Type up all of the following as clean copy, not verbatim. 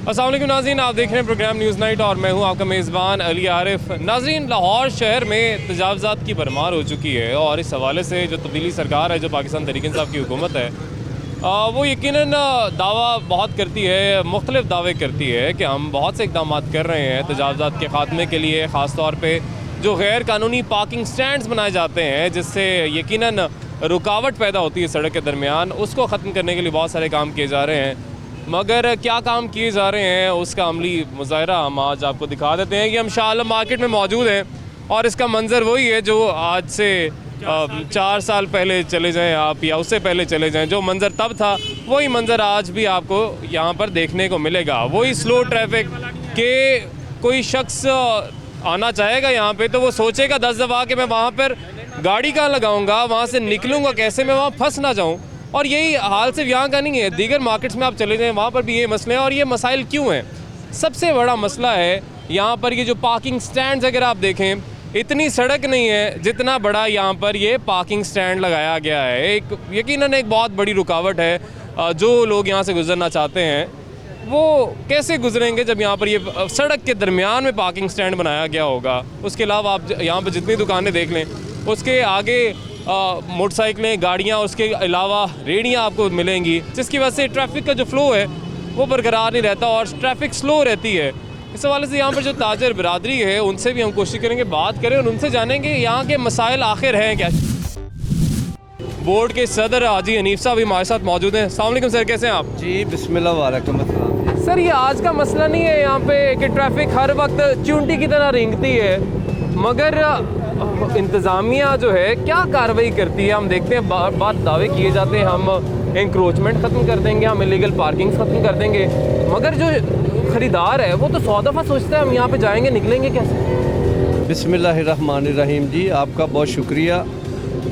अस्सलाम वालेकुम नाज़रीन, आप देख रहे हैं प्रोग्राम न्यूज़ नाइट और मैं हूं आपका मेज़बान अली आरिफ। नाज़रीन, लाहौर शहर में तजावज़ात की भरमार हो चुकी है और इस हवाले से जो तब्दीली सरकार है, जो पाकिस्तान तहरीक इंसाफ की हुकूमत है, वो यकीनन दावा बहुत करती है, मुख्तलिफ दावे करती है कि हम बहुत से इक़दाम कर रहे हैं तजावज़ात के ख़ात्मे के लिए। ख़ास तौर पर जो गैर कानूनी पार्किंग स्टैंड्स बनाए जाते हैं जिससे यकीनन रुकावट पैदा होती है सड़क के दरमियान, उसको ख़त्म करने के लिए बहुत सारे काम किए जा रहे हैं। मगर क्या काम किए जा रहे हैं उसका अमली मुज़ाहरा हम आज आपको दिखा देते हैं कि हम शाह आलम मार्केट में मौजूद हैं और इसका मंज़र वही है जो आज से 4 साल पहले चले जाएं आप या उससे पहले चले जाएं, जो मंज़र तब था वही मंज़र आज भी आपको यहाँ पर देखने को मिलेगा। वही स्लो ट्रैफिक के कोई शख्स आना चाहेगा यहाँ पे तो वो सोचेगा 10 दफ़ा कि मैं वहाँ पर गाड़ी कहाँ लगाऊंगा, वहाँ से निकलूँगा कैसे, मैं वहाँ फंस ना जाऊँ। और यही हाल सिर्फ यहाँ का नहीं है, दीगर मार्केट्स में आप चले जाएँ वहाँ पर भी ये मसले हैं। और ये मसाइल क्यों हैं? सबसे बड़ा मसला है यहाँ पर ये जो पार्किंग स्टैंड्स, अगर आप देखें इतनी सड़क नहीं है जितना बड़ा यहाँ पर ये पार्किंग स्टैंड लगाया गया है। एक यकीनन एक बहुत बड़ी रुकावट है। जो लोग यहाँ से गुजरना चाहते हैं वो कैसे गुजरेंगे जब यहाँ पर ये सड़क के दरमियान में पार्किंग स्टैंड बनाया गया होगा। उसके अलावा आप यहाँ पर जितनी दुकानें देख लें, उसके आगे मोटरसाइकिलें, गाड़ियाँ, उसके अलावा रेहड़ियाँ आपको मिलेंगी, जिसकी वजह से ट्रैफिक का जो फ़्लो है वो बरकरार नहीं रहता और ट्रैफिक स्लो रहती है। इस हवाले से यहाँ पर जो ताजर बिरादरी है उनसे भी हम कोशिश करेंगे बात करें और उनसे जानेंगे यहाँ के मसाइल आखिर हैं क्या। बोर्ड के सदर हाजी हनीफ साहब भी हमारे साथ मौजूद हैं। अस्सलाम वालेकुम सर, कैसे हैं आप? जी बिस्मिल्लाह वालेकुम अस्सलाम। सर, ये आज का मसला नहीं है यहाँ पे कि ट्रैफिक हर वक्त चूंटी की तरह रेंगती है, मगर इंतज़ामिया जो है क्या कार्रवाई करती है? हम देखते हैं बार बार दावे किए जाते हैं हम इंक्रोचमेंट ख़त्म कर देंगे, हम इलीगल पार्किंग ख़त्म कर देंगे, मगर जो ख़रीदार है वो तो 100 दफ़ा सोचता है हम यहाँ पे जाएंगे निकलेंगे कैसे। बिस्मिल्लाहिर्रहमानिर्रहीम। जी आपका बहुत शुक्रिया।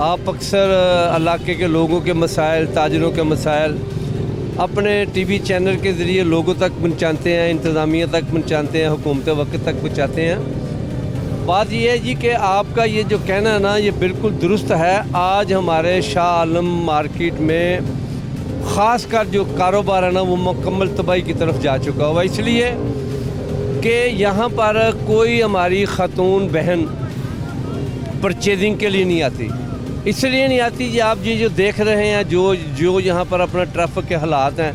आप अक्सर इलाके के लोगों के मसाइल, ताजरों के मसाइल अपने टीवी चैनल के ज़रिए लोगों तक पहुँचाते हैं, इंतज़ामिया तक पहुँचाते हैं, हुकूमत वक्त तक पहुँचाते हैं। बात यह है जी कि आपका ये जो कहना है ना, ये बिल्कुल दुरुस्त है। आज हमारे शाह आलम मार्केट में ख़ास कर जो कारोबार है ना वो मुकम्मल तबाही की तरफ जा चुका हुआ, इसलिए कि यहाँ पर कोई हमारी ख़ातून बहन परचेजिंग के लिए नहीं आती। इसलिए नहीं आती जी, आप जी जो देख रहे हैं, जो यहाँ पर अपना ट्रैफिक के हालात हैं,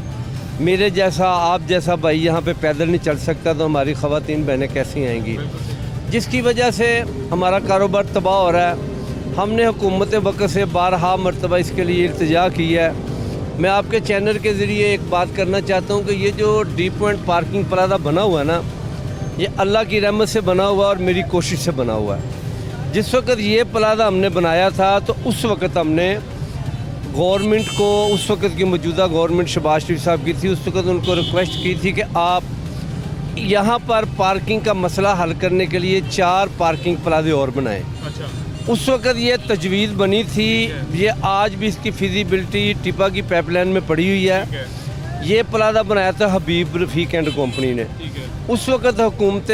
मेरे जैसा आप जैसा भाई यहाँ पे पैदल नहीं चल सकता तो हमारी ख़वातीन बहनें कैसी आएंगी, जिसकी वजह से हमारा कारोबार तबाह हो रहा है। हमने हुकूमत वक्त से बारहा मरतबा इसके लिए इल्तिजा की है। मैं आपके चैनल के ज़रिए एक बात करना चाहता हूँ कि ये जो डी पॉइंट पार्किंग प्लाजा बना हुआ है ना, ये अल्लाह की रहमत से बना हुआ और मेरी कोशिश से बना हुआ है। जिस वक्त ये प्लाजा हमने बनाया था तो उस वक्त हमने गवर्नमेंट को, उस वक्त की मौजूदा गवर्नमेंट शहबाज शरीफ साहब की थी, उस वक्त उनको रिक्वेस्ट की थी कि आप यहाँ पर पार्किंग का मसला हल करने के लिए 4 पार्किंग प्लाजे और बनाएं। अच्छा। उस वक्त ये तजवीज़ बनी थी, ये आज भी इसकी फिजिबिलिटी टिपा की पाइपलाइन में पड़ी हुई है। ये प्लाजा बनाया था हबीब रफ़ीक एंड कंपनी ने। उस वक्त हुकूमत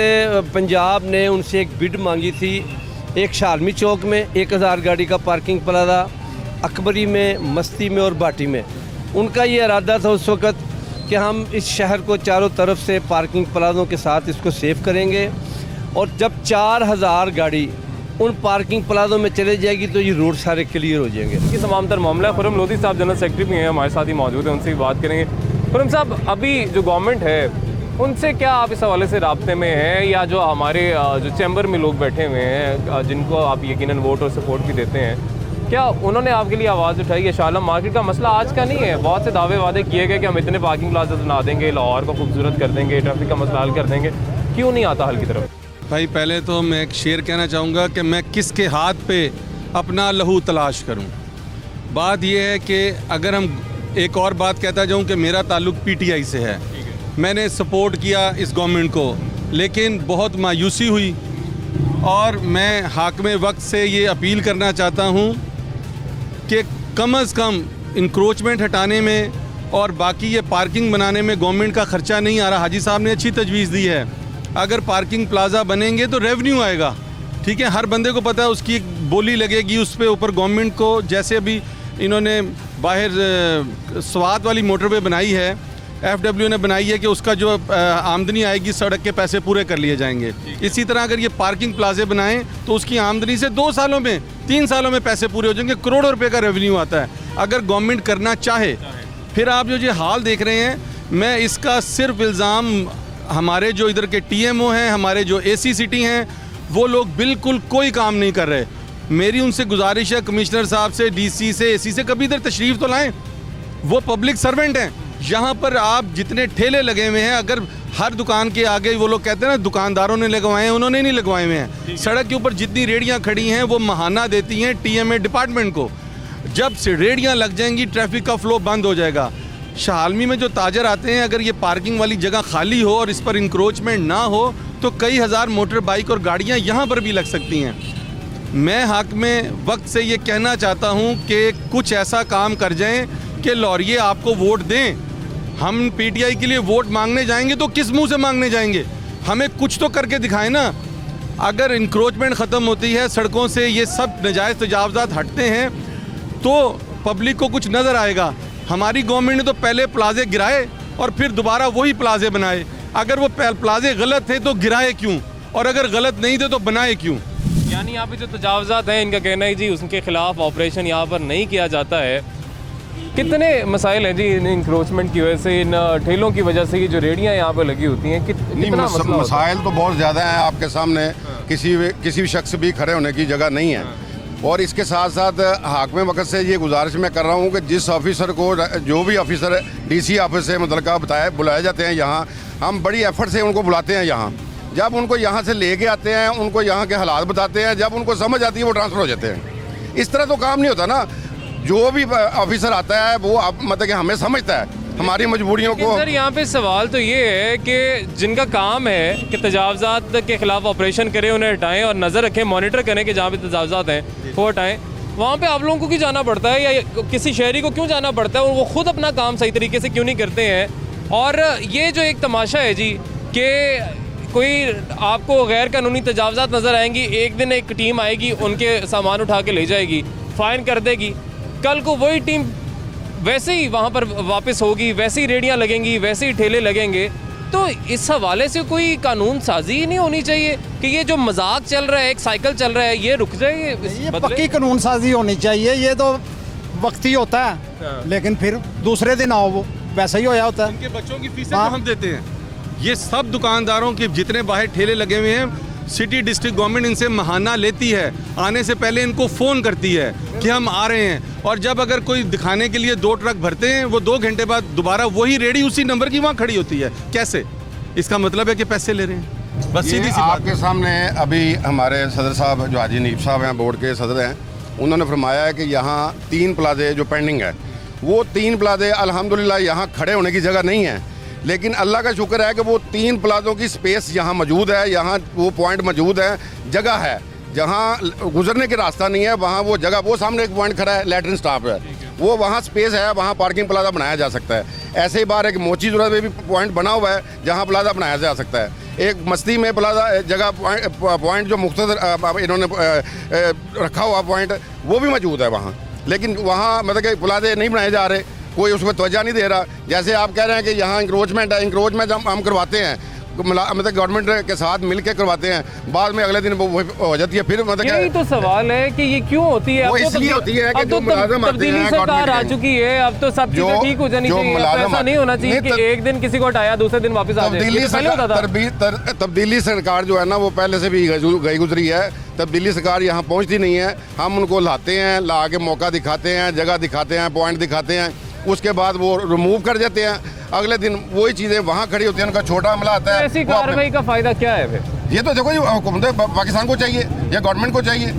पंजाब ने उनसे एक बिड मांगी थी, एक शालमी चौक में 1000 गाड़ी का पार्किंग प्लाजा, अकबरी में, मस्ती में और बाटी में। उनका ये इरादा था उस वक्त कि हम इस शहर को चारों तरफ से पार्किंग प्लाजों के साथ इसको सेव करेंगे और जब 4000 गाड़ी उन पार्किंग प्लाजों में चले जाएगी तो ये रोड सारे क्लियर हो जाएंगे। ये तमाम तर मामला खुरम लोधी साहब जनरल सेक्रेटरी भी हैं, हमारे साथ ही मौजूद हैं, उनसे भी बात करेंगे। खुरम साहब, अभी जो गवर्नमेंट है उनसे क्या आप इस हवाले से राब्ते में हैं, या जो हमारे जो चैम्बर में लोग बैठे हुए हैं जिनको आप यकीनन वोट और सपोर्ट भी देते हैं, क्या उन्होंने आपके लिए आवाज़ उठाई है? शाह आलम मार्केट का मसला आज का नहीं है, बहुत से दावे वादे किए गए कि हम इतने पार्किंग प्लाजा बना देंगे, लाहौर को खूबसूरत कर देंगे, ट्रैफिक का मसला हल कर देंगे, क्यों नहीं आता हल की तरफ? भाई पहले तो मैं एक शेर कहना चाहूँगा कि मैं किसके हाथ पे अपना लहू तलाश करूँ। बात यह है कि अगर हम एक और बात कहता जाऊँ कि मेरा ताल्लुक़ PTI से है, मैंने सपोर्ट किया इस गवर्नमेंट को, लेकिन बहुत मायूसी हुई और मैं हाकिम वक्त से ये अपील करना चाहता हूँ कि कम अज़ कम इंक्रोचमेंट हटाने में और बाकी ये पार्किंग बनाने में गवर्नमेंट का ख़र्चा नहीं आ रहा। हाजी साहब ने अच्छी तजवीज़ दी है, अगर पार्किंग प्लाजा बनेंगे तो रेवेन्यू आएगा, ठीक है, हर बंदे को पता है उसकी एक बोली लगेगी उस पर ऊपर गवर्नमेंट को। जैसे अभी इन्होंने बाहर स्वात वाली मोटरवे बनाई है, FW ने बनाई है कि उसका जो आमदनी आएगी सड़क के पैसे पूरे कर लिए जाएंगे। इसी तरह अगर ये पार्किंग प्लाजे बनाएं तो उसकी आमदनी से 2 सालों में 3 सालों में पैसे पूरे हो जाएंगे, करोड़ों रुपए का रेवेन्यू आता है अगर गवर्नमेंट करना चाहे। फिर आप जो ये हाल देख रहे हैं, मैं इसका सिर्फ इल्ज़ाम हमारे जो इधर के TMO हैं, हमारे जो AC सिटी हैं, वो लोग बिल्कुल कोई काम नहीं कर रहे। मेरी उनसे गुजारिश है, कमिश्नर साहब से, DC से, AC से, कभी इधर तशरीफ़ तो लाएं। वो पब्लिक सर्वेंट हैं। यहाँ पर आप जितने ठेले लगे हुए हैं, अगर हर दुकान के आगे वो लोग कहते हैं ना दुकानदारों ने लगवाए हैं, उन्होंने नहीं लगवाए हुए हैं। सड़क के ऊपर जितनी रेहड़ियाँ खड़ी हैं वो महाना देती हैं TMA डिपार्टमेंट को। जब से रेहड़ियाँ लग जाएंगी ट्रैफिक का फ्लो बंद हो जाएगा। शालमी में जो ताजर आते हैं, अगर ये पार्किंग वाली जगह खाली हो और इस पर इंक्रोचमेंट ना हो तो कई हज़ार मोटर बाइक और गाड़ियाँ यहाँ पर भी लग सकती हैं। मैं हक में वक्त से ये कहना चाहता हूँ कि कुछ ऐसा काम कर जाएं कि लॉरिये आपको वोट दें। हम PTI के लिए वोट मांगने जाएंगे तो किस मुंह से मांगने जाएंगे? हमें कुछ तो करके दिखाएं ना। अगर इंक्रोचमेंट ख़त्म होती है, सड़कों से ये सब नाजायज़ तजावज़ात हटते हैं तो पब्लिक को कुछ नज़र आएगा। हमारी गवर्नमेंट ने तो पहले प्लाजे गिराए और फिर दोबारा वही प्लाजे बनाए। अगर वो प्लाजे गलत थे तो गिराए क्यों, और अगर गलत नहीं थे तो बनाए क्यों? यानी यहाँ पे जो तजावज़ात हैं, इनका कहना है जी उसके खिलाफ ऑपरेशन यहाँ पर नहीं किया जाता है। कितने मसाइल हैं जी इन इंक्रोचमेंट की वजह से, इन ठेलों की वजह से, ये जो रेहड़ियाँ यहाँ पे लगी होती हैं, कितना मसला होता है? मसाइल तो बहुत ज़्यादा हैं आपके सामने। किसी भी शख्स भी खड़े होने की जगह नहीं है। और इसके साथ साथ हाकिम वक्त से ये गुजारिश मैं कर रहा हूँ कि जिस ऑफिसर को, जो भी ऑफिसर DC ऑफिस से मुतलका बुलाए जाते हैं यहाँ, हम बड़ी एफर्ट से उनको बुलाते हैं यहाँ। जब उनको यहाँ से लेके आते हैं, उनको यहाँ के हालात बताते हैं, जब उनको समझ आती है वो ट्रांसफ़र हो जाते हैं। इस तरह तो काम नहीं होता ना। जो भी ऑफिसर आता है वो मतलब कि हमें समझता है हमारी मजबूरियों को। सर यहाँ पे सवाल तो ये है कि जिनका काम है कि तजावज़ात के खिलाफ ऑपरेशन करें, उन्हें हटाएं और नज़र रखें, मॉनिटर करें कि जहाँ पे तजावज़ात हैं वो हटाएं, वहाँ पे आप लोगों को क्यों जाना पड़ता है, या किसी शहरी को क्यों जाना पड़ता है, और वो खुद अपना काम सही तरीके से क्यों नहीं करते हैं? और ये जो एक तमाशा है जी कि कोई आपको गैर कानूनी तजावज़ात नज़र आएंगी, एक दिन एक टीम आएगी, उनके सामान उठा के ले जाएगी, फ़ाइन कर देगी, कल को वही टीम वैसे ही वहाँ पर वापस होगी, वैसे ही रेहड़ियाँ लगेंगी, वैसे ही ठेले लगेंगे। तो इस हवाले से कोई कानून साजी नहीं होनी चाहिए कि ये जो मजाक चल रहा है, एक साइकिल चल रहा है, ये रुक जाए? ये पक्की कानून साजी होनी चाहिए। ये तो वक्ती होता है, लेकिन फिर दूसरे दिन आओ वो वैसा ही होया होता है। इनके बच्चों की फीसें तो हम देते हैं। ये सब दुकानदारों के जितने बाहर ठेले लगे हुए हैं, सिटी डिस्ट्रिक्ट गवर्नमेंट इनसे महाना लेती है। आने से पहले इनको फ़ोन करती है कि हम आ रहे हैं, और जब अगर कोई दिखाने के लिए 2 ट्रक भरते हैं, वो 2 घंटे बाद दोबारा वही रेडी उसी नंबर की वहाँ खड़ी होती है। कैसे? इसका मतलब है कि पैसे ले रहे हैं। बस सीधी सी बात। आपके सामने अभी हमारे सदर साहब जो हाजी नीब साहब हैं, बोर्ड के सदर हैं, उन्होंने फरमाया है कि यहाँ 3 प्लाजे जो पेंडिंग है, वो 3 प्लाजे अल्हम्दुलिल्लाह यहाँ खड़े होने की जगह नहीं है। लेकिन अल्लाह का शुक्र है कि वो 3 प्लाजों की स्पेस यहाँ मौजूद है, यहाँ वो पॉइंट मौजूद है, जगह है। जहाँ गुजरने के रास्ता नहीं है वहाँ वो जगह, वो सामने एक पॉइंट खड़ा है, लैट्रिन स्टाफ है, वो वहाँ स्पेस है, वहाँ पार्किंग प्लाजा बनाया जा सकता है। ऐसे ही बाहर एक मोची ज़रूरत में भी पॉइंट बना हुआ है जहाँ प्लाजा बनाया जा सकता है। एक मस्ती में प्लाजा जगह पॉइंट जो मुख्तसर इन्होंने रखा हुआ पॉइंट, वो भी मौजूद है वहाँ। लेकिन वहाँ मतलब कि प्लाजे नहीं बनाए जा रहे, कोई उसमें तवज्जो नहीं दे रहा। जैसे आप कह रहे हैं कि यहाँ इंक्रोचमेंट है, इंक्रोचमेंट हम करवाते हैं, मतलब गवर्नमेंट के साथ मिल के करवाते हैं, बाद में अगले दिन वो हो जाती है। फिर मतलब यही तो सवाल है कि ये क्यों होती है? वो इसलिए होती है कि जो मुलाजिम आते तब्दीली हैं सरकार आ चुकी है, अब तो सब चीजें ठीक हो जानी चाहिए। ऐसा नहीं होना चाहिए कि एक दिन किसी को हटाया, दूसरे दिन वापस आ जाए। तब्दीली सरकार जो है ना, वो पहले से भी गई गुजरी है। तब्दीली सरकार यहाँ पहुँचती नहीं है, हम उनको लाते हैं, ला के मौका दिखाते हैं, जगह दिखाते हैं, पॉइंट दिखाते हैं, उसके बाद वो रिमूव कर देते हैं। अगले दिन वही चीज़ें वहाँ खड़ी होती हैं, उनका छोटा हमला आता है। ऐसी कार्रवाई का फायदा क्या है फिर? ये तो देखो, ये हुकूमत पाकिस्तान को चाहिए या गवर्नमेंट को चाहिए,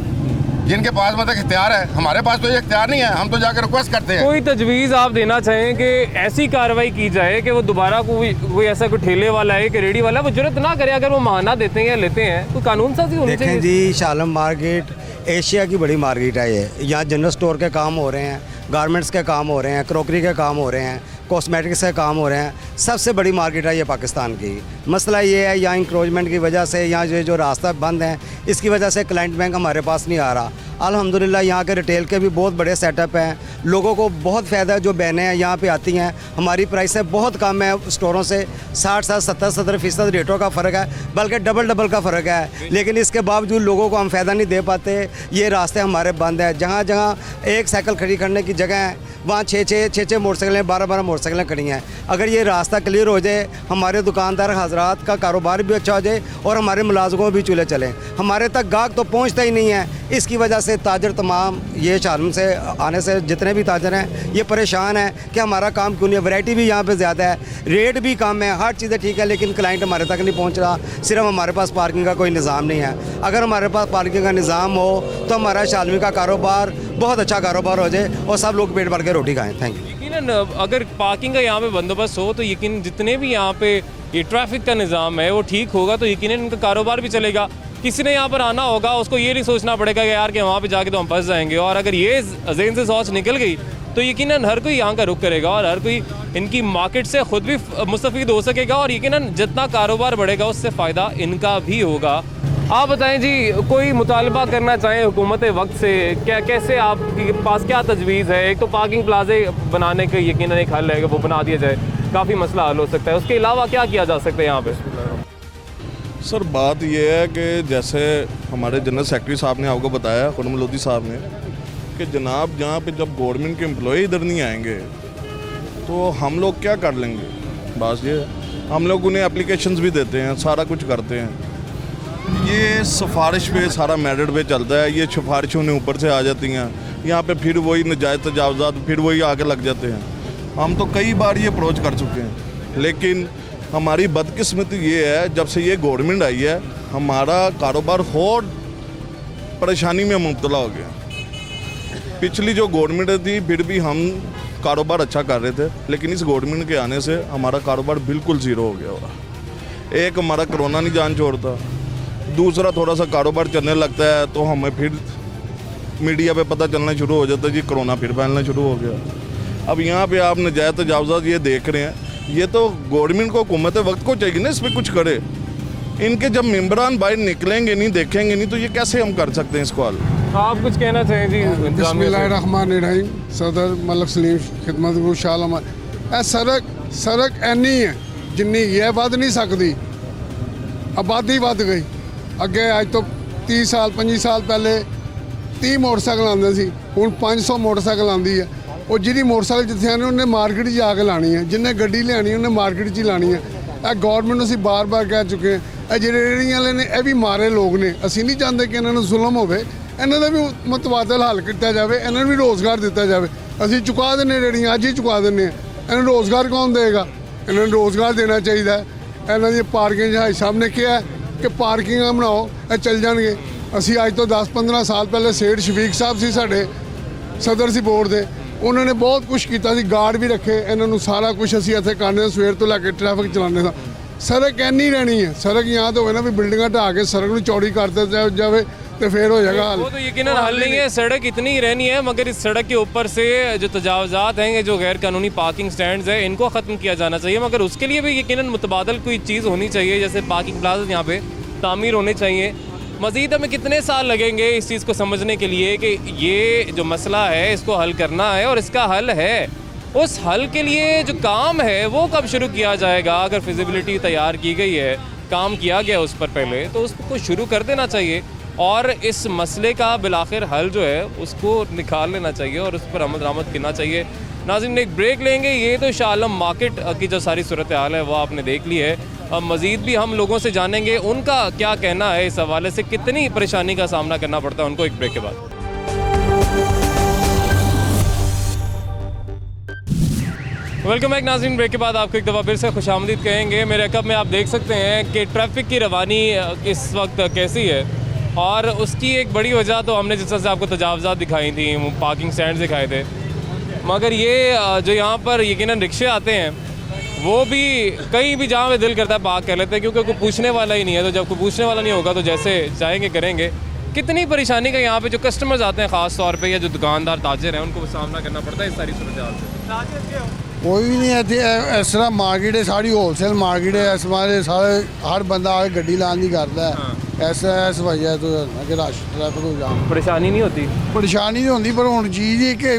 जिनके पास मतलब इख्तियार है। हमारे पास तो ये इख्तियार नहीं है, हम तो जाकर रिक्वेस्ट करते हैं। कोई तजवीज़ आप देना चाहें कि ऐसी कार्रवाई की जाए कि वो दोबारा कोई ऐसा कोई ठेले वाला है कि रेडी वाला, वो जुर्रत ना करे, अगर वो महाना देते हैं या लेते हैं तो कानून साजी होनी चाहिए। देखें जी, शालम मार्केट एशिया की बड़ी मार्केट है ये। यहाँ जनरल स्टोर के काम हो रहे हैं, गारमेंट्स के काम हो रहे हैं, क्रॉकरी के काम हो रहे हैं, कॉस्मेटिक्स के काम हो रहे हैं, सबसे बड़ी मार्केट है ये पाकिस्तान की। मसला ये है यहाँ इंक्रोचमेंट की वजह से, यहाँ जो रास्ता बंद है इसकी वजह से क्लाइंट बैंक हमारे पास नहीं आ रहा। अल्हम्दुलिल्लाह यहाँ के रिटेल के भी बहुत बड़े सेटअप हैं, लोगों को बहुत फ़ायदा है। जो बहनें हैं यहाँ पे आती हैं, हमारी प्राइसें बहुत कम है स्टोरों से, 60-70% रेटों का फ़र्क है, बल्कि डबल का फ़र्क है। लेकिन इसके बावजूद लोगों को हम फ़ायदा नहीं दे पाते। ये रास्ते हमारे बंद हैं। जहाँ जहाँ एक साइकिल खड़ी करने की जगह है वहाँ 6 मोटरसाइकिलें 12 मोटरसाइकिलें खड़ी हैं। अगर ये रास्ता क्लियर हो जाए, हमारे दुकानदार हजरात का कारोबार भी अच्छा हो जाए और हमारे मुलाजमों भी चूल्हे चलें। हमारे तक गाहक तो पहुँचता ही नहीं है। इसकी वजह से ताजर तमाम ये शालम से आने से जितने भी ताजर हैं ये परेशान हैं कि हमारा काम क्यों नहीं है। वैरायटी भी यहाँ पे ज़्यादा है, रेट भी कम है, हर चीज़ें ठीक है, लेकिन क्लाइंट हमारे तक नहीं पहुँच रहा। सिर्फ हमारे पास पार्किंग का कोई निज़ाम नहीं है। अगर हमारे पास पार्किंग का निज़ाम हो तो हमारा शालमी का कारोबार बहुत अच्छा कारोबार हो जाए और सब लोग पेट भर के रोटी खाएँ। Thank you. यकीनन अगर पार्किंग का यहाँ पे बंदोबस्त हो तो यकीन जितने भी यहाँ पे ये ट्रैफिक का निज़ाम है वो ठीक होगा तो यकीनन इनका कारोबार भी चलेगा। किसी ने यहाँ पर आना होगा, उसको ये नहीं सोचना पड़ेगा कि यार कि वहाँ पे जाके तो हम फंस जाएंगे। और अगर ये ज़हन से सोच निकल गई तो यकीनन हर कोई यहाँ का रुख करेगा और हर कोई इनकी मार्केट से ख़ुद भी मुस्तफ़ीद हो सकेगा और यकीनन जितना कारोबार बढ़ेगा उससे फ़ायदा इनका भी होगा। आप बताएं जी, कोई मुतालबा करना चाहें हुकूमत वक्त से, क्या कैसे आपके पास क्या तजवीज़ है? एक तो पार्किंग प्लाजे बनाने का यकीनन एक हल है कि वो बना दिया जाए, काफ़ी मसला हल हो सकता है। उसके अलावा क्या किया जा सकता है यहाँ पे? सर बात ये है कि जैसे हमारे जनरल सेक्रेटरी साहब ने आपको बताया, खुरम लोधी साहब ने, कि जनाब यहाँ पे जब गवर्नमेंट के एम्प्लॉय इधर नहीं आएंगे तो हम लोग क्या कर लेंगे। बस ये हम लोग उन्हें एप्लीकेशंस भी देते हैं, सारा कुछ करते हैं। ये सिफारिश पे सारा मेरिट पे चलता है। ये सिफारिशों ने ऊपर से आ जाती हैं, यहाँ पे फिर वही नजायज़ तजावज़ात फिर वही आगे लग जाते हैं। हम तो कई बार ये अप्रोच कर चुके हैं, लेकिन हमारी बदकिस्मती ये है जब से ये गवर्नमेंट आई है हमारा कारोबार और परेशानी में मुब्तला हो गया। पिछली जो गवर्नमेंट थी फिर भी हम कारोबार अच्छा कर रहे थे, लेकिन इस गवर्नमेंट के आने से हमारा कारोबार बिल्कुल ज़ीरो हो गया हुआ। एक हमारा कोरोना नहीं जान छोड़ता, दूसरा थोड़ा सा कारोबार चलने लगता है तो हमें फिर मीडिया पे पता चलना शुरू हो जाता है जी कोरोना फिर फैलना शुरू हो गया। अब यहाँ पे आप नजायज़ तजावज़ात ये देख रहे हैं, ये तो गवर्नमेंट को हुकूमत वक्त को चाहिए ना इस पर कुछ करे। इनके जब मेम्बरान बाहर निकलेंगे नहीं, देखेंगे नहीं, तो ये कैसे हम कर सकते हैं इसको हल? आप कुछ कहना चाहें जी? बिस्मिल्लाहिर्रहमानिर्रहीम। सदर मलक सलीम खिदमत शाल सड़क ऐनी है जिन्नी ये वध नहीं सकती, आबादी वध गई। अगे अज तो 30 साल 25 साल पहले 30 मोटरसाइकिल आते सी, हुण 500 मोटरसाइकिल आती है। और जी मोटरसाइकिल जिथे आने उन्हें मार्केट जाके लानी है, जिन्हें गड्डी लियानी उन्हें मार्केट ही लानी है। यह गौरमेंट असीं बार बार कह चुके हैं। ये ਜਿਹੜੇ ਰੇਹੜੀਆਂ ਵਾਲੇ ਨੇ ਇਹ ਵੀ ਮਾਰੇ ਲੋਕ ਨੇ, ਅਸੀਂ ਨਹੀਂ ਚਾਹੁੰਦੇ ਕਿ ਇਹਨਾਂ ਨੂੰ ਜ਼ੁਲਮ ਹੋਵੇ, ਇਹਨਾਂ ਦਾ ਵੀ ਮੁਤਬਾਦਲ ਹੱਲ ਕੀਤਾ ਜਾਵੇ, ਇਹਨਾਂ ਨੂੰ ਵੀ ਰੋਜ਼ਗਾਰ ਦਿੱਤਾ ਜਾਵੇ। ਅਸੀਂ ਚੁਕਾ ਦਿੰਦੇ ਰੇਹੜੀਆਂ, ਅੱਜ ਹੀ ਚੁਕਾ ਦਿੰਦੇ ਹਾਂ, ਇਹਨਾਂ ਨੂੰ ਰੋਜ਼ਗਾਰ ਕੌਣ ਦੇਗਾ? ਇਹਨਾਂ ਨੂੰ ਰੋਜ਼ਗਾਰ ਦੇਣਾ ਚਾਹੀਦਾ। ਇਹਨਾਂ ਦੀ ਪਾਰਕਿੰਗ ਹਾਈ ਸਾਹਿਬ ਨੇ ਕਿਹਾ ਕਿ ਪਾਰਕਿੰਗਾਂ ਬਣਾਓ, ਇਹ ਚੱਲ ਜਾਣਗੇ। ਅਸੀਂ ਅੱਜ ਤੋਂ 10-15 ਸਾਲ ਪਹਿਲੇ ਸੇਠ ਸ਼ਫੀਕ ਸਾਹਿਬ ਸੀ ਸਾਡੇ ਸਦਰ ਸੀ ਬੋਰਡ ਦੇ, ਉਹਨਾਂ ਨੇ ਬਹੁਤ ਕੁਛ ਕੀਤਾ ਸੀ, ਗਾਰਡ ਵੀ ਰੱਖੇ। ਇਹਨਾਂ ਨੂੰ ਸਾਰਾ ਕੁਛ ਅਸੀਂ ਇੱਥੇ ਕਰਨੇ ਹਾਂ, ਸਵੇਰ ਤੋਂ ਲੈ ਕੇ ਟ੍ਰੈਫਿਕ ਚਲਾਉਂਦੇ ਹਾਂ। सड़क ऐनी रहनी है, सड़क यहाँ तो हो ना भी बिल्डिंग ढा के सड़क में चौड़ी करते जाए तो फिर हो जाएगा हल। वो तो यकीनन हल नहीं है, सड़क इतनी ही रहनी है, मगर इस सड़क के ऊपर से जो तजावज़ात हैं, जो गैर कानूनी पार्किंग स्टैंड्स हैं, इनको ख़त्म किया जाना चाहिए। मगर उसके लिए भी यकीनन मुतबादल कोई चीज़ होनी चाहिए, जैसे पार्किंग प्लाजा यहाँ पे तामीर होने चाहिए। मज़ीद हमें कितने साल लगेंगे इस चीज़ को समझने के लिए कि ये जो मसला है इसको हल करना है और इसका हल है। उस हल के लिए जो काम है वो कब शुरू किया जाएगा? अगर फिजिबिलिटी तैयार की गई है, काम किया गया उस पर पहले, तो उसको शुरू कर देना चाहिए और इस मसले का बिलाखिर हल जो है उसको निकाल लेना चाहिए और उस पर अमल दरामद करना चाहिए। नाज़रीन एक ब्रेक लेंगे। ये तो शालम मार्केट की जो सारी सूरत हाल है वो आपने देख ली है। अब मज़ीद भी हम लोगों से जानेंगे उनका क्या कहना है इस हवाले से, कितनी परेशानी का सामना करना पड़ता है उनको, एक ब्रेक के बाद। वेलकम बैक नाज़रीन। ब्रेक के बाद आपको एक दफ़ा फिर से खुशामदीद कहेंगे। मेरे अकब में आप देख सकते हैं कि ट्रैफिक की रवानी इस वक्त कैसी है और उसकी एक बड़ी वजह तो हमने जिस तरह से आपको तजावज़ात दिखाई थी, पार्किंग स्टैंड दिखाए थे, मगर ये जो यहाँ पर यकीनन रिक्शे आते हैं वो भी कहीं भी जहाँ पे दिल करता है पार्क कर लेते हैं, क्योंकि कोई पूछने वाला ही नहीं है। तो जब कोई पूछने वाला नहीं होगा तो जैसे चाहेंगे करेंगे। कितनी परेशानी का यहाँ पे जो कस्टमर्स आते हैं ख़ास तौर पे या जो दुकानदार ताजर हैं उनको सामना करना पड़ता है इस सारी सूरत हाल से। ਕੋਈ ਵੀ ਨਹੀਂ ਇੱਥੇ ਇਸ ਤਰ੍ਹਾਂ ਮਾਰਕੀਟ ਹੈ, ਸਾਰੀ ਹੋਲਸੇਲ ਮਾਰਕੀਟ ਹੈ। ਇਸ ਬਾਰੇ ਸਾਰੇ ਹਰ ਬੰਦਾ ਆ ਕੇ ਗੱਡੀ ਲਾਉਣ ਦੀ ਕਰਦਾ ਹੈ। ਇਸ ਵਜ੍ਹਾ ਤੋਂ ਕਿ ਰਸ਼ ਟ੍ਰੈਫਿਕ ਹੋ ਜਾਮ परेशानी नहीं होती? ਪਰੇਸ਼ਾਨੀ ਨਹੀਂ ਹੁੰਦੀ, ਪਰ ਹੁਣ ਚੀਜ਼ ਇਹ ਕਿ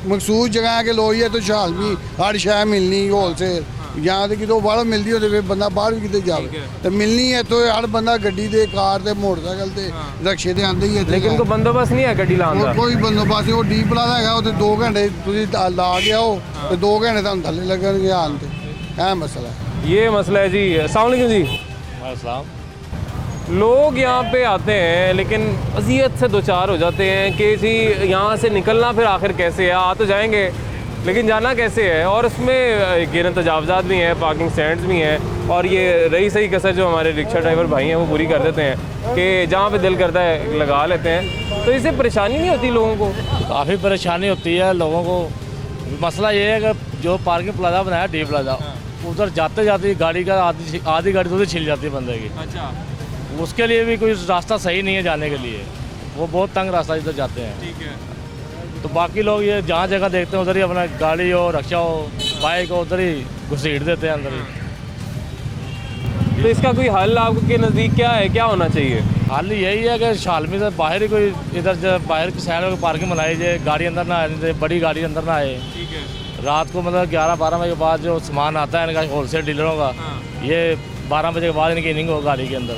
ਮਖਸੂਸ ਜਗ੍ਹਾ ਹੈ ਕਿ ਲੋਈ ਹੈ ਤਾਂ ਸ਼ਾਲਮੀ ਹਰ ਸ਼ੈ ਮਿਲਣੀ ਹੋਲਸੇਲ ਜਾਂ ਤੇ ਕਿਤੋਂ ਬਾਹਰ ਮਿਲਦੀ ਹੋਵੇ ਫਿਰ ਬੰਦਾ ਬਾਹਰ ਵੀ ਕਿਤੇ ਜਾਵੇ ਤੇ ਮਿਲਣੀ ਹੈ ਇੱਥੋਂ ਹਰ ਬੰਦਾ ਗੱਡੀ ਤੇ ਕਾਰ ਤੇ ਮੋਟਰਸਾਈਕਲ ਤੇ ਰਕਸ਼ੇ ਤੇ ਆਉਂਦੇ ਹੀ ਇੱਥੇ। लेकिन कोई बंदोबस्त नहीं है गड्डी लाने ਹੋਰ का? ਕੋਈ ਬੰਦੋਬਸਤ ਉਹ ਡੀ ਪਲਾਜ਼ਾ ਹੈਗਾ ਉੱਥੇ 2 ਘੰਟੇ ਤੁਸੀਂ ਲਾ ਕੇ ਆਓ ਤੇ 2 ਘੰਟੇ ਤੁਹਾਨੂੰ ਥੱਲੇ ਲੱਗਣਗੇ ਆਉਣ ਤੇ। ਇਹ ਮਸਲਾ ਹੈ। ये मसला है जी। अस्सलाम वालेकुम जी। अस्सलाम। लोग यहाँ पे आते हैं लेकिन अजियत से दो चार हो जाते हैं कि जी यहाँ से निकलना फिर आखिर कैसे है। आ तो जाएंगे लेकिन जाना कैसे है, और उसमें गिरन तजावज़ात भी हैं, पार्किंग स्टैंड्स भी हैं, और ये रही सही कसर जो हमारे रिक्शा ड्राइवर भाई हैं वो पूरी कर देते हैं कि जहाँ पे दिल करता है लगा लेते हैं। तो इससे परेशानी नहीं होती लोगों को? काफ़ी परेशानी होती है लोगों को। मसला ये है कि जो पार्किंग प्लाजा बनाया डी प्लाजा, उधर जाते जाते गाड़ी का आधी गाड़ी तो उधर छिल जाती है बंदे की। अच्छा, उसके लिए भी कोई रास्ता सही नहीं है जाने के लिए, वो बहुत तंग रास्ता इधर जाते हैं। ठीक है। तो बाकी लोग ये जहाँ जगह देखते हैं उधर ही अपना गाड़ी हो, रक्षा हो, बाइक हो, उधर ही घुसीट देते हैं अंदर ही। तो इसका कोई हल आपके नज़दीक क्या है, क्या होना चाहिए? हाल यही है कि शालमी से बाहर ही कोई इधर बाहर की साइड में पार्किंग बनाई जाए, गाड़ी अंदर ना आए, बड़ी गाड़ी अंदर ना आए। ठीक है। रात को मतलब 11-12 बजे के बाद जो सामान आता है इनका होलसेल डीलरों का, ये 12 बजे के बाद इनकी इनिंग हो गाड़ी के अंदर।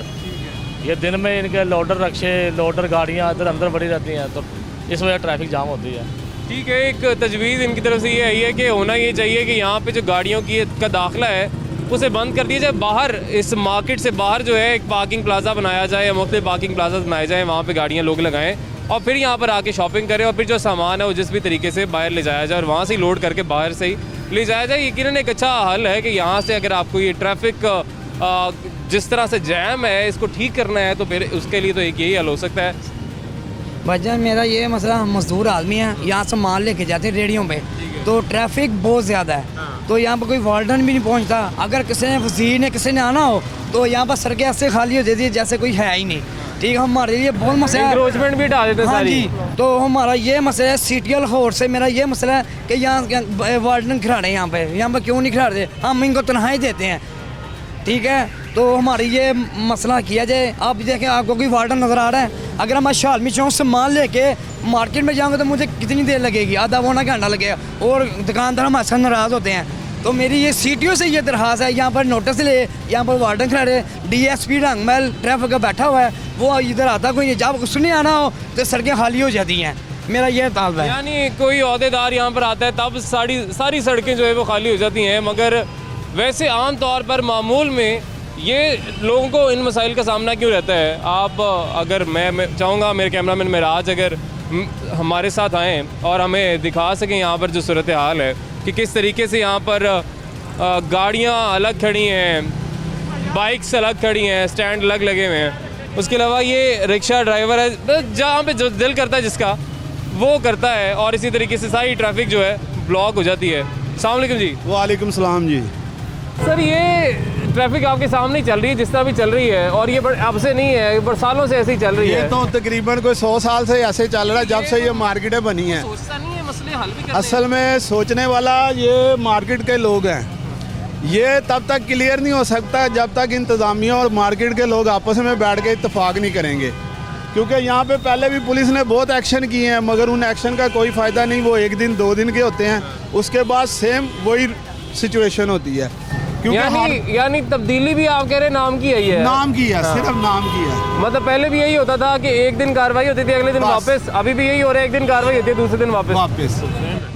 ये दिन में इनके लोडर रक्शे, लोडर गाड़ियाँ इधर अंदर बड़ी रहती हैं, तो इस वजह ट्रैफिक जाम होती है। ठीक है। एक तजवीज़ इनकी तरफ से ये है कि होना ये चाहिए कि यहाँ पे जो गाड़ियों की का दाखिला है उसे बंद कर दिया जाए। बाहर इस मार्केट से बाहर जो है एक पार्किंग प्लाजा बनाया जाए या मुख्तलिफ पार्किंग प्लाजा बनाए जाए, वहाँ पे गाड़ियाँ लोग लगाएं और फिर यहाँ पर आके शॉपिंग करें, और फिर जो सामान है वो जिस भी तरीके से बाहर ले जाया जाए और वहाँ से ही लोड करके बाहर से ही ले जाया जाए। यकीनन एक अच्छा हल है कि यहाँ से अगर आपको ये ट्रैफिक जिस तरह से जैम है इसको ठीक करना है तो फिर उसके लिए तो एक यही हल हो सकता है। भाईजान मेरा ये मसला, हम मजदूर आदमी हैं, यहाँ से माल लेके जाते हैं रेडियों पे, तो ट्रैफिक बहुत ज़्यादा है। तो यहाँ पर कोई वार्डन भी नहीं पहुँचता। अगर किसी ने वज़ीर ने किसी ने आना हो तो यहाँ पर सड़कें ऐसे खाली हो जाती है जैसे कोई है ही नहीं। ठीक है, हमारे लिए बहुत मसला है। एनक्रोचमेंट भी हटा देते हैं हाँ सारी। जी, तो हमारा ये मसला है सीटीएल होर से। मेरा ये मसला है कि यहाँ वार्डन खिलाड़े यहाँ पे क्यों नहीं खिलाड़ते? हम इनको तनख्वाही देते हैं। ठीक है, तो हमारी ये मसला किया जाए। आप देखें, आपको कोई वार्डन नज़र आ रहा है? अगर मैं शालमी चौक से माल लेके मार्केट में जाऊँगा तो मुझे कितनी देर लगेगी? आधा पौना घंटा लगेगा, और दुकानदार हमारे साथ नाराज़ होते हैं। तो मेरी ये सीटीओ से ये दरख्वास्त है, यहाँ पर नोटिस ले, यहाँ पर वार्डन खड़े, डीएसपी रंगमहल ट्रैफिक का बैठा हुआ है, वो इधर आता कोई नहीं। जब उसने आना हो तो सड़कें खाली हो जाती हैं। मेरा ये ताल्ब है। यानी कोई ओहदेदार यहाँ पर आता है तब सारी सड़कें जो है वो खाली हो जाती हैं, मगर वैसे आम तौर पर मामूल में ये लोगों को इन मसाइल का सामना क्यों रहता है? आप अगर मैं चाहूँगा मेरे कैमरामैन मेराज अगर हमारे साथ आएँ और हमें दिखा सकें यहाँ पर जो सूरत हाल है कि किस तरीके से यहाँ पर गाड़ियाँ अलग खड़ी हैं, बाइक्स अलग खड़ी हैं, स्टैंड अलग लगे हुए हैं। उसके अलावा ये रिक्शा ड्राइवर है, जहाँ पे जो दिल करता है जिसका वो करता है, और इसी तरीके से सारी ट्रैफिक जो है ब्लॉक हो जाती है। अस्सलाम वालेकुम जी। वालेकुम सलाम जी। सर, ये ट्रैफिक आपके सामने ही चल रही है जिस तरह भी चल रही है, और ये अब से नहीं है, पर सालों से ऐसे ही चल रही है। ये तो तकरीबन कोई 100 साल से ऐसे चल रहा है जब से ये मार्केटें बनी हैं। सोचता नहीं है, मसले हल भी करते असल में सोचने वाला ये मार्केट के लोग हैं। ये तब तक क्लियर नहीं हो सकता जब तक इंतज़ामिया और मार्केट के लोग आपस में बैठ के इत्तेफाक नहीं करेंगे, क्योंकि यहाँ पे पहले भी पुलिस ने बहुत एक्शन किए हैं मगर उन एक्शन का कोई फ़ायदा नहीं। वो 1 दिन 2 दिन के होते हैं, उसके बाद सेम वही सिचुएशन होती है। यानी तब्दीली भी आप कह रहे हैं नाम की है? नाम की है, सिर्फ नाम की है। मतलब पहले भी यही होता था कि एक दिन कार्रवाई होती थी, अगले दिन वापस। अभी भी यही हो रहा है, एक दिन कार्रवाई होती है, दूसरे दिन वापस।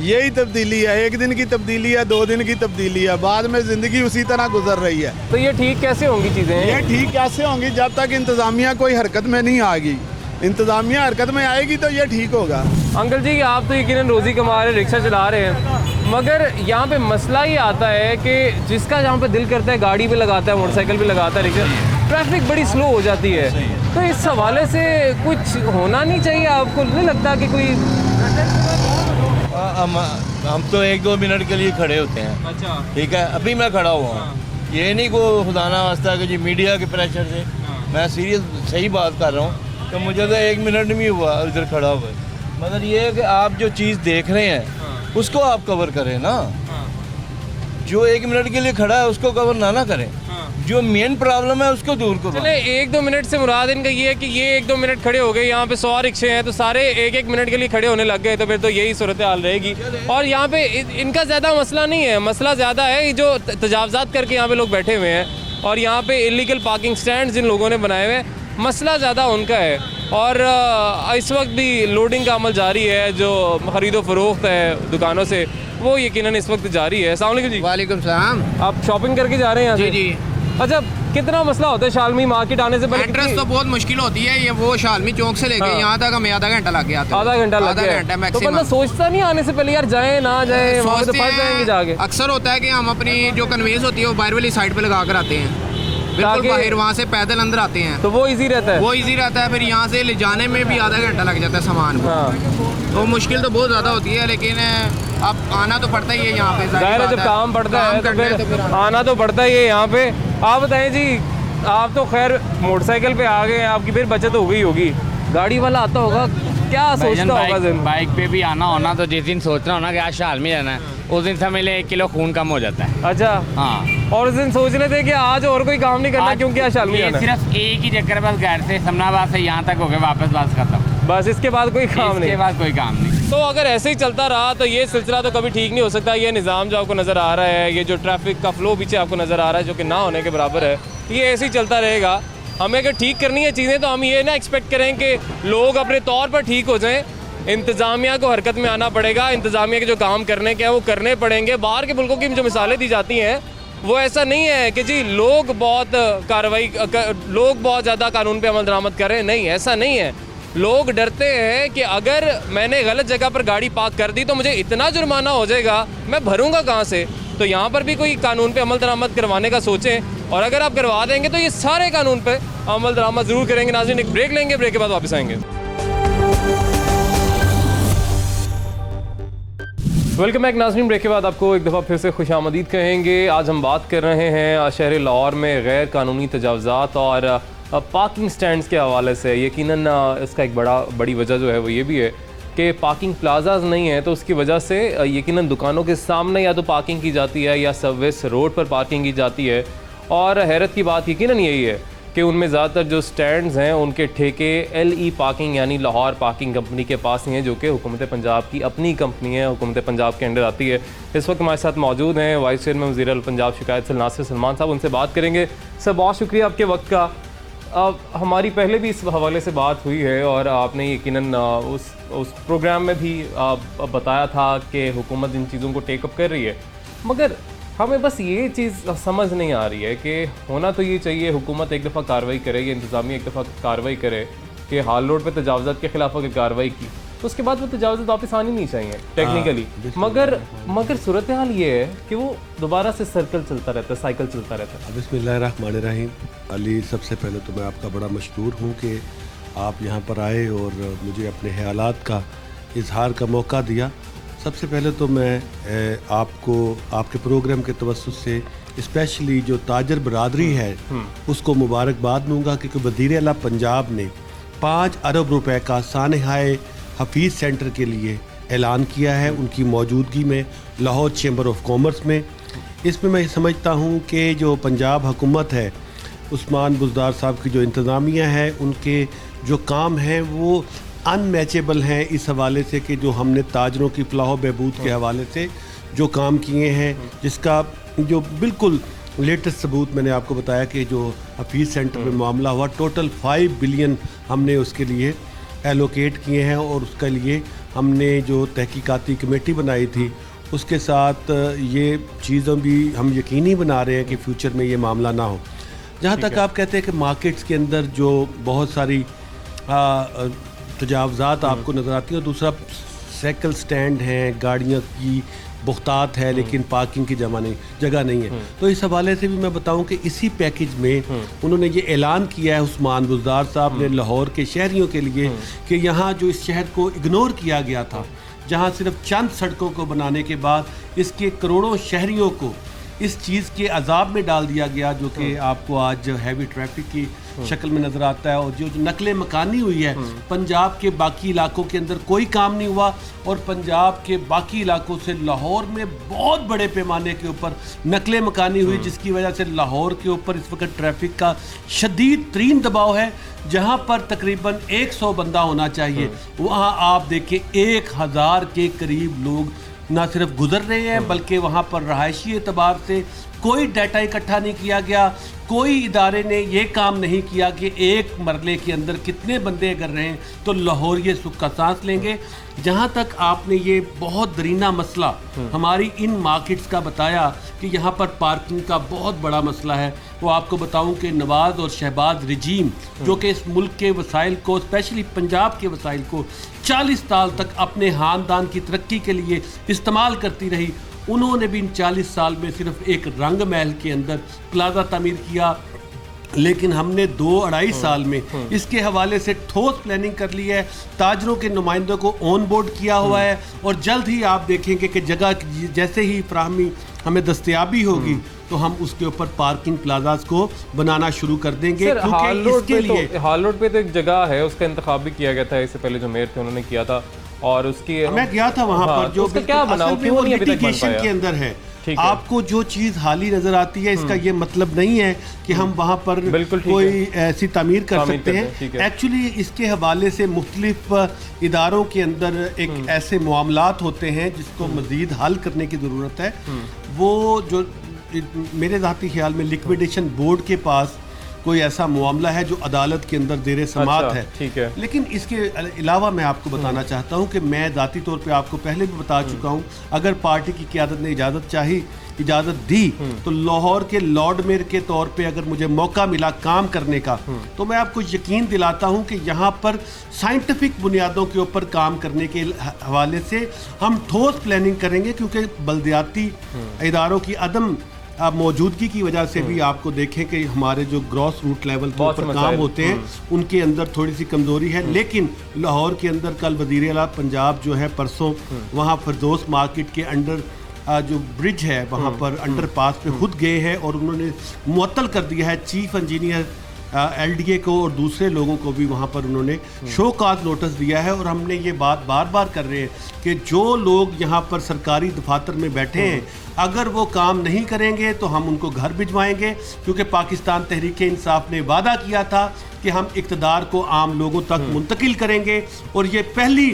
यही तब्दीली है, 1 दिन की तब्दीली है, 2 दिन की तब्दीली है, बाद में ज़िंदगी उसी तरह गुजर रही है। तो ये ठीक कैसे होंगी चीज़ें? ये ठीक कैसे होंगी जब तक इंतज़ामिया कोई हरकत में नहीं आएगी। इंतज़ामिया हरकत में आएगी तो ये ठीक होगा। अंकल जी, आप तो यकीनन रोज़ी कमा रहे, रिक्शा चला रहे हैं, मगर यहाँ पे मसला ये आता है कि जिसका जहाँ पे दिल करता है गाड़ी पे लगाता है, मोटरसाइकिल पे लगाता है, रिक्शा, ट्रैफिक बड़ी स्लो हो जाती है। तो इस हवाले से कुछ होना नहीं चाहिए? आपको नहीं लगता कि कोई? हम तो 1-2 मिनट के लिए खड़े होते हैं। अच्छा, ठीक है, अभी मैं खड़ा हुआ हूँ। ये नहीं को खुदाना वास्ता कि जी मीडिया के प्रेशर से, मैं सीरियस सही बात कर रहा हूँ। तो मुझे तो 1 मिनट नहीं हुआ इधर खड़ा हुआ, मगर ये है कि आप जो चीज़ देख रहे हैं उसको आप कवर करें ना। जो 1 मिनट के लिए खड़ा है उसको कवर ना करें, जो मेन प्रॉब्लम है उसको दूर करो। चले 1-2 मिनट से मुराद इनका ये है कि ये 1-2 मिनट खड़े हो गए, यहाँ पे 100 रिक्शे हैं तो सारे 1-1 मिनट के लिए खड़े होने लग गए, तो फिर तो यही सूरत हाल रहेगी। और यहाँ पे इनका ज़्यादा मसला नहीं है, मसला ज़्यादा है जो तजावज़ात करके यहाँ पे लोग बैठे हुए हैं और यहाँ पे इलीगल पार्किंग स्टैंड जिन लोगों ने बनाए हुए हैं, मसला ज़्यादा उनका है। और इस वक्त भी लोडिंग का अमल जारी है, जो ख़रीदो फरोख्त है दुकानों से वो यकीनन इस वक्त जारी है। अस्सलाम वालेकुम जी। वालेकुम सलाम। आप शॉपिंग करके जा रहे हैं यहाँ जी से? जी। अच्छा, कितना मसला होता है शालमी मार्केट आने से पहले? एड्रेस तो बहुत मुश्किल होती है, ये वो शालमी चौक से लेके यहाँ तक हमें आधा घंटा लग गया। आधा घंटा लग गया तो बंदा सोचता नहीं आने से पहले यार जाए ना जाए, वहाँ पे तो फंस जाएंगे जाके। अक्सर होता है कि हम अपनी जो कन्वेंस होती है वो बाहर वाली साइड पे लगा कर आते हैं, बिल्कुल बाहर, वहाँ से पैदल अंदर आते हैं तो वो इजी रहता है। वो इजी रहता है, फिर यहाँ से ले जाने में भी आधा घंटा लग जाता है सामान को। तो मुश्किल तो बहुत ज़्यादा होती है, लेकिन अब आना तो पड़ता ही है यहाँ पे। जाहिर है जब काम पड़ता है तो फिर आना तो पड़ता ही है यहाँ पे। आप बताएं जी, आप तो खैर मोटरसाइकिल पे आ गए हैं, आपकी फिर बचत हो गई होगी, गाड़ी वाला आता होगा क्या सोचता होगा? बाइक पे भी आना होना तो जिस दिन सोचना होना कि आज शालमी जाना है, उस दिन समझ ले 1 किलो खून कम हो जाता है। अच्छा हाँ, और उस दिन सोच रहे थे कि आज और कोई काम नहीं करना क्योंकि आज शालमी जाना है। सिर्फ एक ही चक्कर, बस घर से समनाबाद से यहाँ तक हो गए वापस, बस खत्म, बस इसके बाद कोई काम नहीं। इसके बाद कोई काम नहीं। तो अगर ऐसे ही चलता रहा तो ये सिलसिला तो कभी ठीक नहीं हो सकता। ये निज़ाम जो आपको नज़र आ रहा है, ये जो ट्रैफिक का फ्लो पीछे आपको नज़र आ रहा है जो कि ना होने के बराबर है, ये ऐसे ही चलता रहेगा। हमें अगर ठीक करनी है चीज़ें तो हम ये ना एक्सपेक्ट करें कि लोग अपने तौर पर ठीक हो जाएं, इंतज़ामिया को हरकत में आना पड़ेगा, इंतज़ामिया के जो काम करने के हैं वो करने पड़ेंगे। बाहर के मुल्कों की जो मिसालें दी जाती हैं वो ऐसा नहीं है कि जी लोग बहुत ज़्यादा कानून पे अमल दरामद कर रहे हैं, नहीं, ऐसा नहीं है। लोग डरते हैं कि अगर मैंने गलत जगह पर गाड़ी पार्क कर दी तो मुझे इतना जुर्माना हो जाएगा, मैं भरूंगा कहाँ से? तो यहाँ पर भी कोई कानून पे अमल दरामद करवाने का सोचें, और अगर आप करवा देंगे तो ये सारे कानून पे अमल दरामद ज़रूर करेंगे। नाज़रीन, एक ब्रेक लेंगे, ब्रेक के बाद वापस आएंगे। वेलकम बैक नाज़रीन। ब्रेक के बाद आपको एक दफ़ा फिर से खुशामदीद कहेंगे। आज हम बात कर रहे हैं शहर लाहौर में गैर कानूनी तजावज़ात और पार्किंग स्टैंड्स के हवाले से। यकीनन इसका एक बड़ी वजह जो है वो ये भी है कि पार्किंग प्लाजाज नहीं है, तो उसकी वजह से यकीनन दुकानों के सामने या तो पार्किंग की जाती है या सर्विस रोड पर पार्किंग की जाती है। और हैरत की बात यकीनन यही है कि उनमें ज़्यादातर जो स्टैंड्स हैं उनके ठेके LE पार्किंग यानी लाहौर पार्किंग कंपनी के पास ही हैं, जो कि हुकूमत पंजाब की अपनी कंपनी है, हुकूमत पंजाब के अंडर आती है। इस वक्त हमारे साथ मौजूद हैं वाइस चेयरमैन वज़ीर पंजाब शिकायत से नासिर सलमान साहब, उनसे बात करेंगे। सर, बहुत शुक्रिया आपके वक्त का। हमारी पहले भी इस हवाले से बात हुई है और आपने यकीनन उस प्रोग्राम में भी बताया था कि हुकूमत इन चीज़ों को टेकअप कर रही है, मगर हमें बस ये चीज़ समझ नहीं आ रही है कि होना तो ये चाहिए हुकूमत एक दफ़ा कार्रवाई करे, ये इंतज़ामिया एक दफ़ा कार्रवाई करे कि हाल रोड पे तजावज़ात के ख़िलाफ़ अगर कार्रवाई की तो उसके बाद वो तजावज़ात वापस आनी नहीं चाहिए टेक्निकली, मगर सूरत हाल ये है कि वो दोबारा से सर्कल चलता रहता है, साइकिल चलता रहता है। बिस्मिल्लाहिर्रहमानिर्रहीम। अली, सबसे पहले तो मैं आपका बड़ा मशकूर हूँ कि आप यहाँ पर आए और मुझे अपने ख़यालात का इजहार का मौका दिया। सबसे पहले तो मैं आपको आपके प्रोग्राम के तवस्सुस से स्पेशली जो ताजर बरादरी है उसको मुबारकबाद दूंगा, क्योंकि वज़ीर आला पंजाब ने 5 अरब रुपए का सानहाए हफीज़ सेंटर के लिए ऐलान किया है उनकी मौजूदगी में लाहौर चैम्बर ऑफ कॉमर्स में। इसमें मैं समझता हूँ कि जो पंजाब हुकूमत है, उस्मान बुज़दार साहब की जो इंतज़ामिया है, उनके जो काम हैं वो अनमैचेबल हैं इस हवाले से कि जो हमने ताजरों की फलाह बहबूद के हवाले से जो काम किए हैं, जिसका जो बिल्कुल लेटेस्ट सबूत मैंने आपको बताया कि जो हफीज़ सेंटर में मामला हुआ, टोटल 5 बिलियन हमने उसके लिए एलोकेट किए हैं और उसके लिए हमने जो तहकीकाती कमेटी बनाई थी उसके साथ ये चीज़ों भी हम यकीनी बना रहे हैं कि फ्यूचर में ये मामला ना हो। जहाँ तक आप कहते हैं कि मार्केट्स के अंदर जो बहुत सारी तजावज़ात आपको नज़र आती है, और दूसरा साइकिल स्टैंड हैं, गाड़ियों की बुख्तात है लेकिन पार्किंग की जगह नहीं है। तो इस हवाले से भी मैं बताऊं कि इसी पैकेज में उन्होंने ये ऐलान किया है उस्मान बुज़दार साहब ने लाहौर के शहरियों के लिए कि यहाँ जो इस शहर को इग्नोर किया गया था, जहाँ सिर्फ चंद सड़कों को बनाने के बाद इसके करोड़ों शहरियों को इस चीज़ के अजाब में डाल दिया गया जो कि आपको आज हैवी ट्रैफिक की शक्ल में नज़र आता है। और जो नकले मकानी हुई है, पंजाब के बाकी इलाकों के अंदर कोई काम नहीं हुआ और पंजाब के बाकी इलाकों से लाहौर में बहुत बड़े पैमाने के ऊपर नकले मकानी हुई, जिसकी वजह से लाहौर के ऊपर इस वक्त ट्रैफिक का शदीद तरीन दबाव है। जहाँ पर तकरीबन 100 बंदा होना चाहिए, वहाँ आप देखिए 1000 के करीब लोग ना सिर्फ गुजर रहे हैं बल्कि वहाँ पर रहायशी एतबार से कोई डाटा इकट्ठा नहीं किया गया। कोई इदारे ने ये काम नहीं किया कि एक मरले के अंदर कितने बंदे अगर रहें तो लाहौर ये सुख का सांस लेंगे। जहाँ तक आपने ये बहुत दरीना मसला हमारी इन मार्केट्स का बताया कि यहाँ पर पार्किंग का बहुत बड़ा मसला है, तो आपको बताऊं कि नवाज़ और शहबाज रजीम जो कि इस मुल्क के वसाइल को, स्पेशली पंजाब के वसाइल को 40 साल तक अपने ख़ानदान की तरक्की के लिए इस्तेमाल करती रही, उन्होंने भी इन 40 साल में सिर्फ एक रंग महल के अंदर प्लाजा तामीर किया। लेकिन हमने 2-2.5 साल में इसके हवाले से ठोस प्लानिंग कर ली है, ताजरों के नुमाइंदों को ऑन बोर्ड किया हुआ है और जल्द ही आप देखेंगे कि जगह जैसे ही फ्राहमी हमें दस्तयाबी होगी तो हम उसके ऊपर पार्किंग प्लाजाज को बनाना शुरू कर देंगे। क्योंकि इसके लिए हाल रोड पे तो एक जगह है, उसका इंतखाब भी किया गया था, इससे पहले जो मेयर थे उन्होंने किया था और उसकी मैं गया था वहाँ पर जो क्या बना लिटिगेशन के अंदर है। आपको जो चीज़ हाली नजर आती है इसका ये मतलब नहीं है कि हम वहाँ पर कोई ऐसी तामीर कर सकते हैं। एक्चुअली इसके हवाले से मुख्तलिफ इदारों के अंदर एक ऐसे मामलात होते हैं जिसको मज़ीद हल करने की ज़रूरत है। वो जो मेरे ज़ाती ख्याल में लिक्विडेशन बोर्ड के पास कोई ऐसा मामला है जो अदालत के अंदर देर समात है। ठीक है। लेकिन इसके अलावा मैं आपको बताना चाहता हूं कि मैं ज़ाती तौर पे आपको पहले भी बता चुका हूं, अगर पार्टी की क़यादत ने इजाज़त दी तो लाहौर के लॉर्ड मेयर के तौर पे अगर मुझे मौका मिला काम करने का तो मैं आपको यकीन दिलाता हूं कि यहाँ पर साइंटिफिक बुनियादों के ऊपर काम करने के हवाले से हम ठोस प्लानिंग करेंगे, क्योंकि बल्दियाती इदारों की अदम मौजूदगी की वजह से भी आपको देखें कि हमारे जो ग्रॉस रूट लेवल के ऊपर काम होते हैं उनके अंदर थोड़ी सी कमज़ोरी है। लेकिन लाहौर के अंदर कल वज़ीर आला पंजाब जो है परसों वहाँ फरदौस मार्केट के अंडर जो ब्रिज है वहाँ पर अंडर पास पे खुद गए हैं और उन्होंने मुअत्तल कर दिया है चीफ इंजीनियर LDA को और दूसरे लोगों को भी वहाँ पर उन्होंने शो काज नोटिस दिया है। और हमने ये बात बार बार कर रहे हैं कि जो लोग यहाँ पर सरकारी दफातर में बैठे हैं अगर वो काम नहीं करेंगे तो हम उनको घर भिजवाएंगे, क्योंकि पाकिस्तान तहरीक इंसाफ ने वादा किया था कि हम इक़्तिदार को आम लोगों तक मुंतकिल करेंगे और ये पहली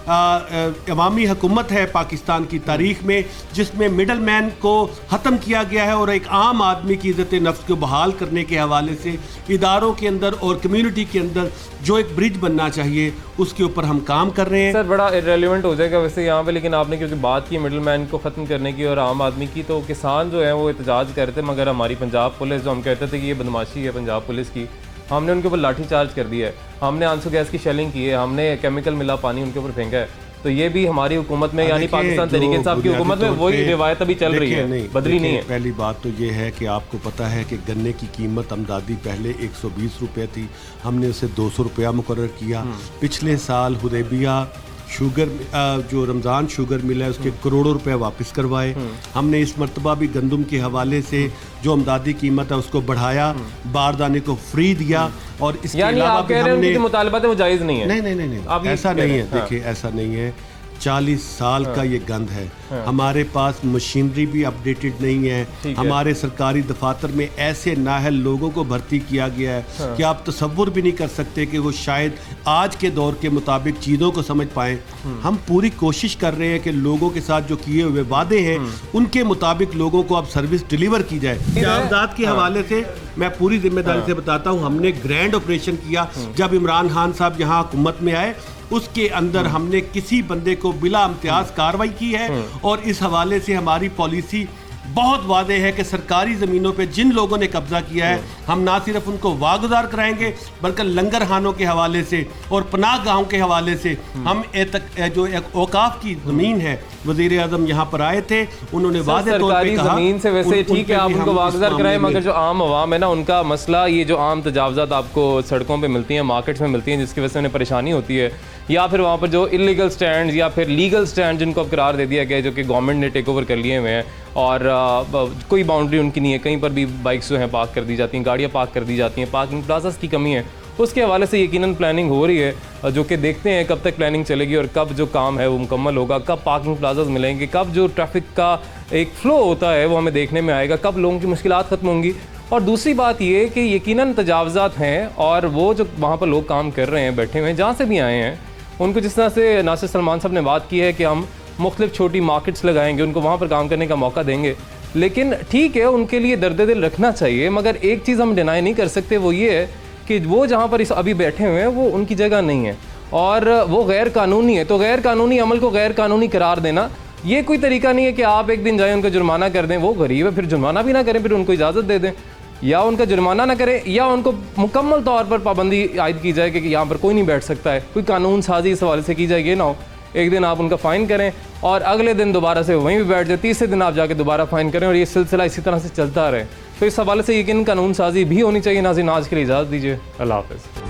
अवामी हुकूमत है पाकिस्तान की तारीख में जिसमें मिडल मैन को ख़त्म किया गया है और एक आम आदमी की इज़्ज़त नफ्स को बहाल करने के हवाले से इदारों के अंदर और कम्युनिटी के अंदर जो एक ब्रिज बनना चाहिए उसके ऊपर हम काम कर रहे हैं। सर बड़ा इरेलीवेंट हो जाएगा वैसे यहाँ पे, लेकिन आपने क्योंकि बात की मिडल मैन को ख़त्म करने की और आम आदमी की, तो किसान जो है वो एहतजाज कर रहे थे, मगर हमारी पंजाब पुलिस जो हम कहते थे कि ये बदमाशी है पंजाब पुलिस की, हमने उनके ऊपर लाठी चार्ज कर दिया है, हमने आंसू गैस की शेलिंग की है, हमने केमिकल मिला पानी उनके ऊपर फेंका है। तो ये भी हमारी हुकूमत में यानी पाकिस्तान तहरीक इंसाफ की हुकूमत में वही रिवायत अभी चल रही है, बदली नहीं है। पहली बात तो ये है कि आपको पता है कि गन्ने की कीमत अमदादी पहले 120 रुपये थी, हमने उसे 200 रुपया मुकर्रर किया। पिछले साल हुदैबिया शुगर जो रमज़ान शुगर मिल है उसके करोड़ों रुपए वापस करवाए। हमने इस मरतबा भी गंदम के हवाले से जो अमदादी कीमत है उसको बढ़ाया, बारदाने को फ्री दिया और इसके अलावा भी हमने मुतालबात वो जायज़ नहीं है। नहीं ऐसा नहीं है। देखिए ऐसा नहीं है, 40 साल का ये गंद है। हमारे पास मशीनरी भी अपडेटेड नहीं है। हमारे सरकारी दफातर में ऐसे नाहल लोगों को भर्ती किया गया है कि आप तसव्वुर भी नहीं कर सकते कि वो शायद आज के दौर के मुताबिक चीज़ों को समझ पाएँ। हम पूरी कोशिश कर रहे हैं कि लोगों के साथ जो किए हुए वादे हैं उनके मुताबिक लोगों को अब सर्विस डिलीवर की जाए। जामदाद के हवाले से मैं पूरी जिम्मेदारी से बताता हूँ, हमने ग्रैंड ऑपरेशन किया जब इमरान खान साहब यहाँ हुकूमत में आए, उसके अंदर हमने किसी बंदे को बिला इम्तियाज कार्रवाई की है और इस हवाले से हमारी पॉलिसी बहुत वादे है कि सरकारी ज़मीनों पे जिन लोगों ने कब्जा किया है हम ना सिर्फ उनको वागुजार कराएंगे बल्कि लंगर खानों के हवाले से और पनाह गाहों के हवाले से हम जो एक औकाफ की ज़मीन है वज़ीर आज़म यहाँ पर आए थे, उन्होंने वादे तौर पे सरकारी कहा ज़मीन से वैसे ठीक है आप उनको वागज़ार कराएं, मामले मगर जो आम आवाम है ना उनका मसला ये जो आम तजावज़ात आपको सड़कों पे मिलती हैं, मार्केट्स में मिलती हैं, जिसकी वजह से उन्हें परेशानी होती है, या फिर वहाँ पर जो इलीगल स्टैंड या फिर लीगल स्टैंड जिनको अब करार दे दिया गया है, जो कि गवर्नमेंट ने टेक ओवर कर लिए हुए हैं और कोई बाउंड्री उनकी नहीं है, कहीं पर भी बाइक्स जो हैं पार्क कर दी जाती हैं, गाड़ियाँ पार्क कर दी जाती हैं, पार्किंग प्लाजास की कमी है, उसके हवाले से यकीनन प्लानिंग हो रही है, जो कि देखते हैं कब तक प्लानिंग चलेगी और कब जो काम है वो मुकम्मल होगा, कब पार्किंग प्लाजास मिलेंगे, कब जो ट्रैफिक का एक फ़्लो होता है वो हमें देखने में आएगा, कब लोगों की मुश्किलात ख़त्म होंगी। और दूसरी बात ये कि यकीनन तजावज़ात हैं और वो जो वहाँ पर लोग काम कर रहे हैं, बैठे हुए हैं, जहाँ से भी आए हैं, उनको जिस तरह से नासिर सलमान साहब ने बात की है कि हम मुख्तलिफ छोटी मार्केट्स लगाएंगे, उनको वहाँ पर काम करने का मौका देंगे, लेकिन ठीक है उनके लिए दर्द दिल रखना चाहिए, मगर एक चीज़ हम डिनाई नहीं कर सकते, वो ये है कि वो जहाँ पर इस अभी बैठे हुए हैं वो उनकी जगह नहीं है और वो गैर कानूनी है। तो गैर कानूनी अमल को गैर कानूनी करार देना ये कोई तरीका नहीं है कि आप एक दिन जाएं उनको जुर्माना कर दें, वो गरीब है, फिर जुर्माना भी ना करें, फिर उनको इजाज़त दे दें, या उनका जुर्माना ना करें या उनको मुकम्मल तौर पर पाबंदी आयद की जाए कि यहाँ पर कोई नहीं बैठ सकता है, कोई कानून साजी इस हवाले से की जाए। ये ना हो एक दिन आप उनका फ़ाइन करें और अगले दिन दोबारा से वहीं भी बैठ जाए, तीसरे दिन आप जाके दोबारा फ़ाइन करें और ये सिलसिला इसी तरह से चलता रहे। तो इस हवाले से यकीन कानून साजी भी होनी चाहिए। नाज़रीन आज के लिए इजाज़त दीजिए, अल्लाह हाफ़िज़।